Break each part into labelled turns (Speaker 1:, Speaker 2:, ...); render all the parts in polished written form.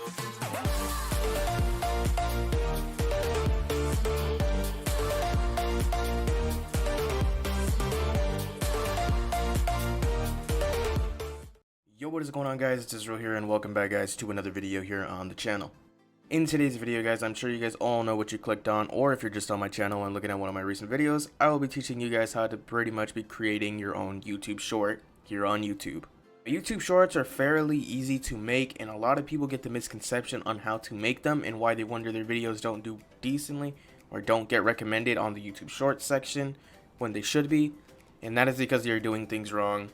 Speaker 1: Yo, what is going on, guys? It's Israel here, and welcome back, guys, to another video here on the channel. In today's video, guys, I'm sure you guys all know what you clicked on, or if you're just on my channel and looking at one of my recent videos, I will be teaching you guys how to pretty much be creating your own YouTube short here on YouTube. YouTube shorts are fairly easy to make, and a lot of people get the misconception on how to make them and why they wonder their videos don't do decently or don't get recommended on the YouTube shorts section when they should be, and that is because they're doing things wrong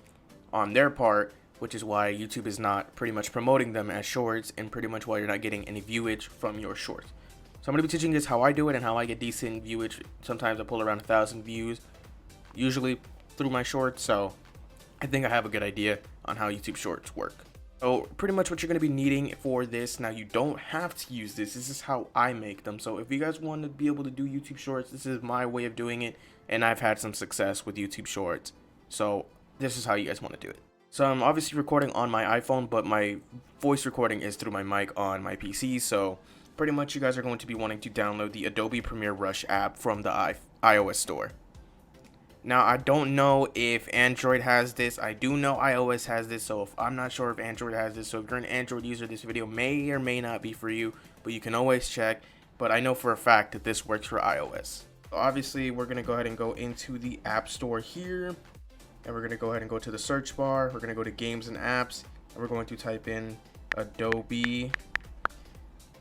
Speaker 1: on their part, which is why YouTube is not pretty much promoting them as shorts, and pretty much why you're not getting any viewage from your shorts. So I'm going to be teaching you guys how I do it and how I get decent viewage. Sometimes I pull around 1,000 views, usually through my shorts, so I think I have a good idea on how YouTube shorts work. So pretty much what you're going to be needing for this, now you don't have to use this is how I make them. So if you guys want to be able to do YouTube shorts, this is my way of doing it, and I've had some success with YouTube shorts. So this is how you guys want to do it. So I'm obviously recording on my iPhone, but my voice recording is through my mic on my PC. So pretty much you guys are going to be wanting to download the Adobe Premiere Rush app from the iOS store. Now, I don't know if Android has this. I do know iOS has this, so I'm not sure if Android has this. So if you're an Android user, this video may or may not be for you, but you can always check. But I know for a fact that this works for iOS. So obviously, we're going to go ahead and go into the App Store here. And we're going to go ahead and go to the search bar. We're going to go to games and apps, and we're going to type in Adobe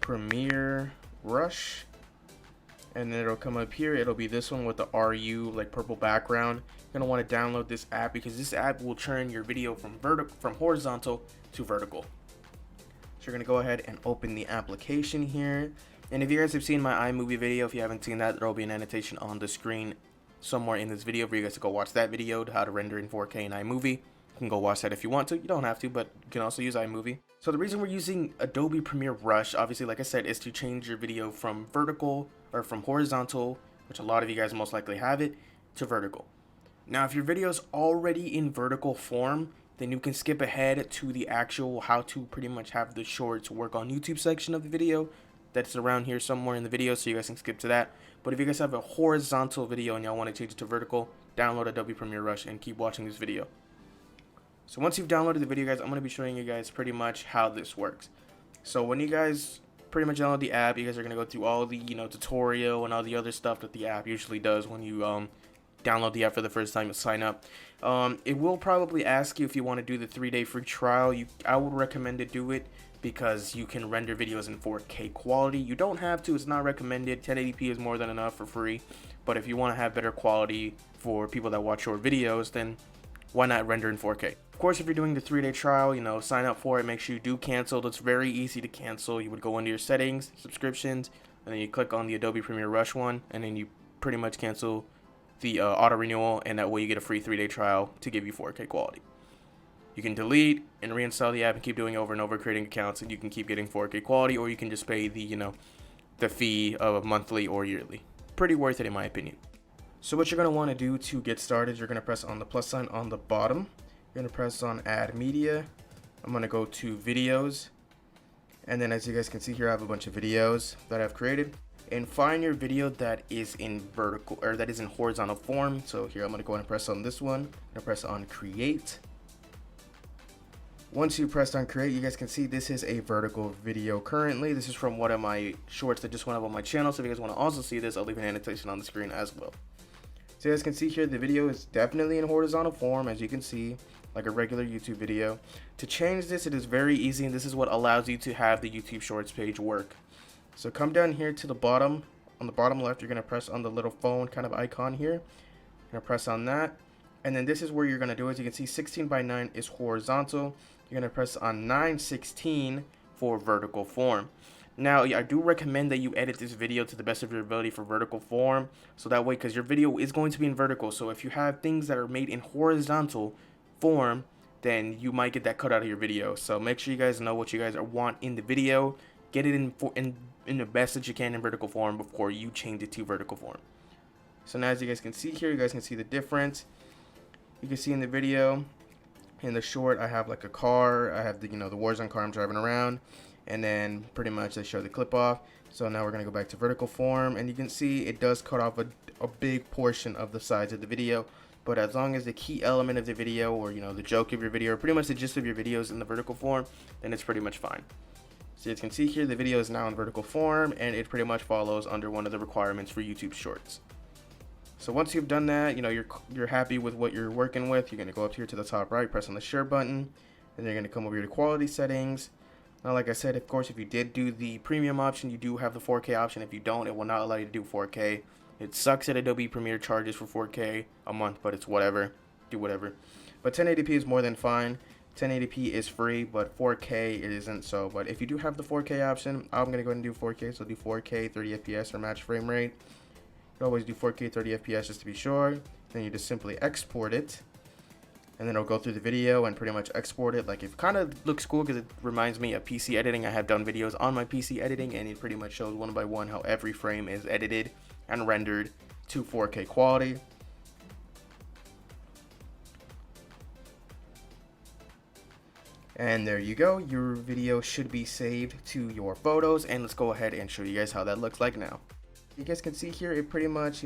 Speaker 1: Premiere Rush, and then it'll come up here. It'll be this one with the RU like purple background. You're going to want to download this app because this app will turn your video from horizontal to vertical. So you're going to go ahead and open the application here. And if you guys have seen my iMovie video, if you haven't seen that, there will be an annotation on the screen somewhere in this video for you guys to go watch that video, how to render in 4K in iMovie. You can go watch that if you want to. You don't have to, but you can also use iMovie. So the reason we're using Adobe Premiere Rush, obviously, like I said, is to change your video from vertical or from horizontal, which a lot of you guys most likely have it, to vertical. Now, if your video is already in vertical form, then you can skip ahead to the actual how to pretty much have the shorts work on YouTube section of the video. That's around here somewhere in the video, so you guys can skip to that. But if you guys have a horizontal video and y'all want to change it to vertical, download Adobe Premiere Rush and keep watching this video. So once you've downloaded the video, guys, I'm going to be showing you guys pretty much how this works. So when you guys pretty much download the app, you guys are going to go through all the tutorial and all the other stuff that the app usually does when you download the app for the first time and sign up. It will probably ask you if you want to do the 3-day free trial. I would recommend to do it, because you can render videos in 4K quality. You don't have to, it's not recommended. 1080p is more than enough for free. But if you want to have better quality for people that watch short videos, then why not render in 4K? Of course, if you're doing the 3-day trial, sign up for it. Make sure you do cancel. It's very easy to cancel. You would go into your settings, subscriptions, and then you click on the Adobe Premiere Rush one, and then you pretty much cancel the auto renewal, and that way you get a free 3-day trial to give you 4K quality. You can delete and reinstall the app and keep doing it over and over, creating accounts, and you can keep getting 4K quality, or you can just pay the, the fee of monthly or yearly. Pretty worth it in my opinion. So what you're going to want to do to get started, you're going to press on the plus sign on the bottom. You're going to press on Add Media. I'm going to go to Videos. And then as you guys can see here, I have a bunch of videos that I've created. And find your video that is in vertical, or that is in horizontal form. So here I'm going to go ahead and press on this one. I'm going to press on Create. Once you press on create, you guys can see this is a vertical video currently. This is from one of my shorts that just went up on my channel. So if you guys want to also see this, I'll leave an annotation on the screen as well. So you guys can see here, the video is definitely in horizontal form, as you can see, like a regular YouTube video. To change this, it is very easy, and this is what allows you to have the YouTube Shorts page work. So come down here to the bottom. On the bottom left, you're going to press on the little phone kind of icon here. You're going to press on that. And then this is where you're going to do, as you can see, 16:9 is horizontal. You're going to press on 9:16 for vertical form. Now, I do recommend that you edit this video to the best of your ability for vertical form. So that way, because your video is going to be in vertical. So if you have things that are made in horizontal form, then you might get that cut out of your video. So make sure you guys know what you guys want in the video. Get it in the best that you can in vertical form before you change it to vertical form. So now as you guys can see here, you guys can see the difference. You can see in the video, in the short, I have like a car. I have the, the Warzone car I'm driving around. and then pretty much they show the clip off. So now we're going to go back to vertical form, and you can see it does cut off a big portion of the sides of the video. But as long as the key element of the video, or the joke of your video, or pretty much the gist of your video is in the vertical form, then it's pretty much fine. So as you can see here, the video is now in vertical form, and it pretty much follows under one of the requirements for YouTube Shorts. So once you've done that, you're happy with what you're working with, you're going to go up here to the top right, press on the share button, and you're going to come over here to quality settings. Now, like I said, of course, if you did do the premium option, you do have the 4K option. If you don't, it will not allow you to do 4K. It sucks that Adobe Premiere charges for 4K a month, but it's whatever. Do whatever. But 1080p is more than fine. 1080p is free, but 4K it isn't. So, but if you do have the 4K option, I'm gonna go ahead and do 4K. So do 4K 30 FPS or match frame rate. You always do 4K 30 FPS just to be sure. Then you just simply export it, and then it'll go through the video and pretty much export it. Like, it kind of looks cool because it reminds me of PC editing. I have done videos on my PC editing, and it pretty much shows one by one how every frame is edited and rendered to 4K quality. And there you go, your video should be saved to your photos, and let's go ahead and show you guys how that looks like now. You guys can see here, it pretty much,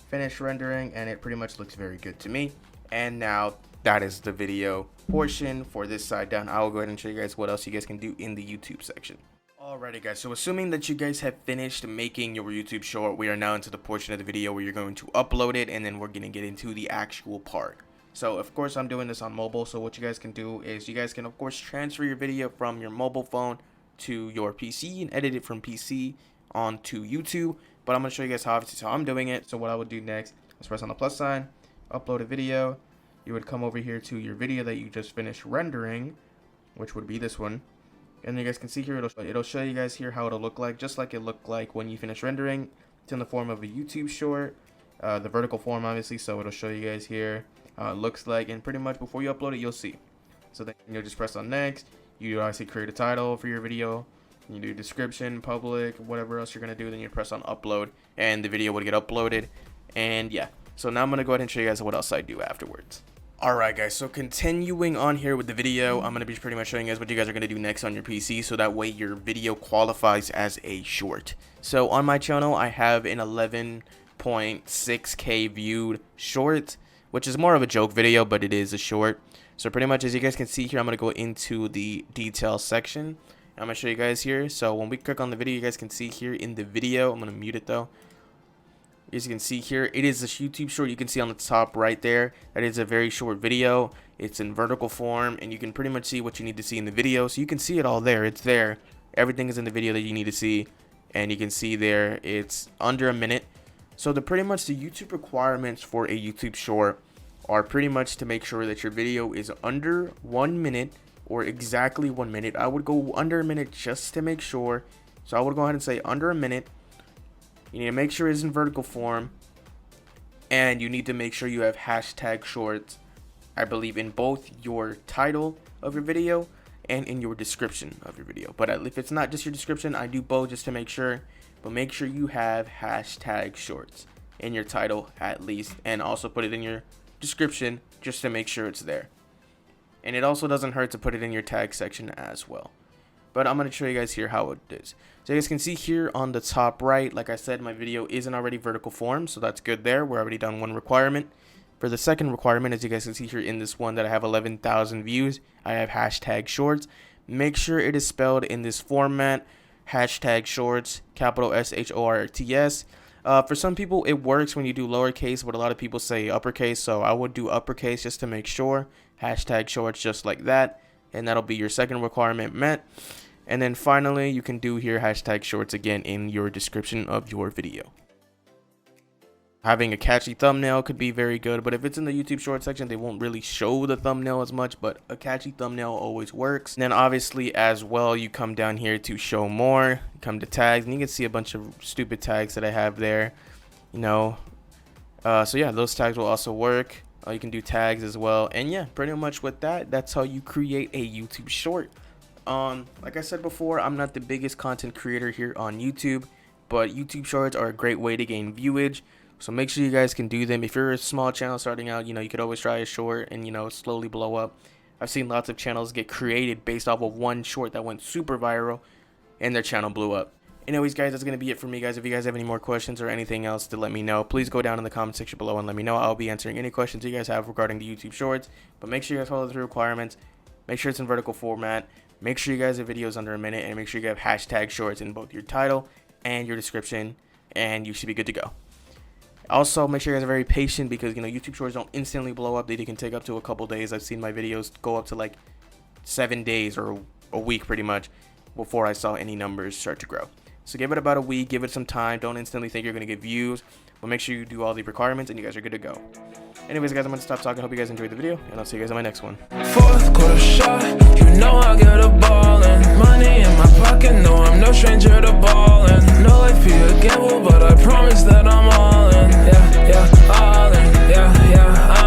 Speaker 1: finished rendering, and it pretty much looks very good to me. And now that is the video portion for this side done. I will go ahead and show you guys what else you guys can do in the YouTube section. Alrighty guys, so assuming that you guys have finished making your YouTube short, we are now into the portion of the video where you're going to upload it, and then we're going to get into the actual part. So of course I'm doing this on mobile, so what you guys can do is you guys can of course transfer your video from your mobile phone to your PC and edit it from PC onto YouTube. But I'm going to show you guys how I'm doing it. So what I would do next is press on the plus sign, upload a video. You would come over here to your video that you just finished rendering, which would be this one. And you guys can see here, it'll show you guys here how it'll look like, just like it looked like when you finish rendering. It's in the form of a YouTube short, the vertical form obviously, so it'll show you guys here how it looks like, and pretty much before you upload it, you'll see. So then you'll just press on next. You obviously create a title for your video, you do description, public, whatever else you're gonna do, then you press on upload, and the video would get uploaded. And yeah, so now I'm gonna go ahead and show you guys what else I do afterwards. Alright guys, so continuing on here with the video, I'm going to be pretty much showing you guys what you guys are going to do next on your PC, so that way your video qualifies as a short. So on my channel, I have an 11.6K viewed short, which is more of a joke video, but it is a short. So pretty much as you guys can see here, I'm going to go into the details section. I'm going to show you guys here. So when we click on the video, you guys can see here in the video, I'm going to mute it though. As you can see here, it is a YouTube short. You can see on the top right there, that is a very short video. It's in vertical form, and you can pretty much see what you need to see in the video. So you can see it all there. It's there. Everything is in the video that you need to see, and you can see there it's under a minute. So pretty much the YouTube requirements for a YouTube short are pretty much to make sure that your video is under 1 minute or exactly 1 minute. I would go under a minute just to make sure. So I would go ahead and say under a minute. You need to make sure it's in vertical form, and you need to make sure you have hashtag shorts, I believe, in both your title of your video and in your description of your video. But if it's not just your description, I do both just to make sure. But make sure you have hashtag shorts in your title at least, and also put it in your description just to make sure it's there. And it also doesn't hurt to put it in your tag section as well. But I'm going to show you guys here how it is. So you guys can see here on the top right, like I said, my video isn't already vertical form, so that's good there. We're already done one requirement. For the second requirement, as you guys can see here in this one that I have 11,000 views, I have hashtag shorts. Make sure it is spelled in this format, hashtag shorts, capital SHORTS. For some people, it works when you do lowercase, but a lot of people say uppercase, so I would do uppercase just to make sure. Hashtag shorts just like that. And that'll be your second requirement met. And then finally, you can do here hashtag shorts again in your description of your video. Having a catchy thumbnail could be very good, but if it's in the YouTube short section, they won't really show the thumbnail as much, but a catchy thumbnail always works. And then obviously as well, you come down here to show more, come to tags, and you can see a bunch of stupid tags that I have there, so yeah, those tags will also work. You can do tags as well, and yeah, pretty much with that's how you create a YouTube short. Like I said before, I'm not the biggest content creator here on YouTube, but YouTube shorts are a great way to gain viewage, so make sure you guys can do them. If you're a small channel starting out, you could always try a short and slowly blow up. I've seen lots of channels get created based off of one short that went super viral and their channel blew up. Anyways, guys, that's going to be it for me, guys. If you guys have any more questions or anything else to let me know, please go down in the comment section below and let me know. I'll be answering any questions you guys have regarding the YouTube Shorts. But make sure you guys follow the requirements. Make sure it's in vertical format. Make sure you guys have videos under a minute. And make sure you have hashtag shorts in both your title and your description. And you should be good to go. Also, make sure you guys are very patient because, you know, YouTube Shorts don't instantly blow up. They can take up to a couple days. I've seen my videos go up to like 7 days or a week pretty much before I saw any numbers start to grow. So give it about a week, give it some time. Don't instantly think you're going to get views, but make sure you do all the requirements and you guys are good to go. Anyways, guys, I'm going to stop talking. Hope you guys enjoyed the video, and I'll see you guys in my next one.
Speaker 2: Fourth quarter shot, you know I get a ballin'. Money in my pocket, no, I'm no stranger to ballin'. No life be a gamble, but I promise that I'm all in. Yeah, all in, yeah,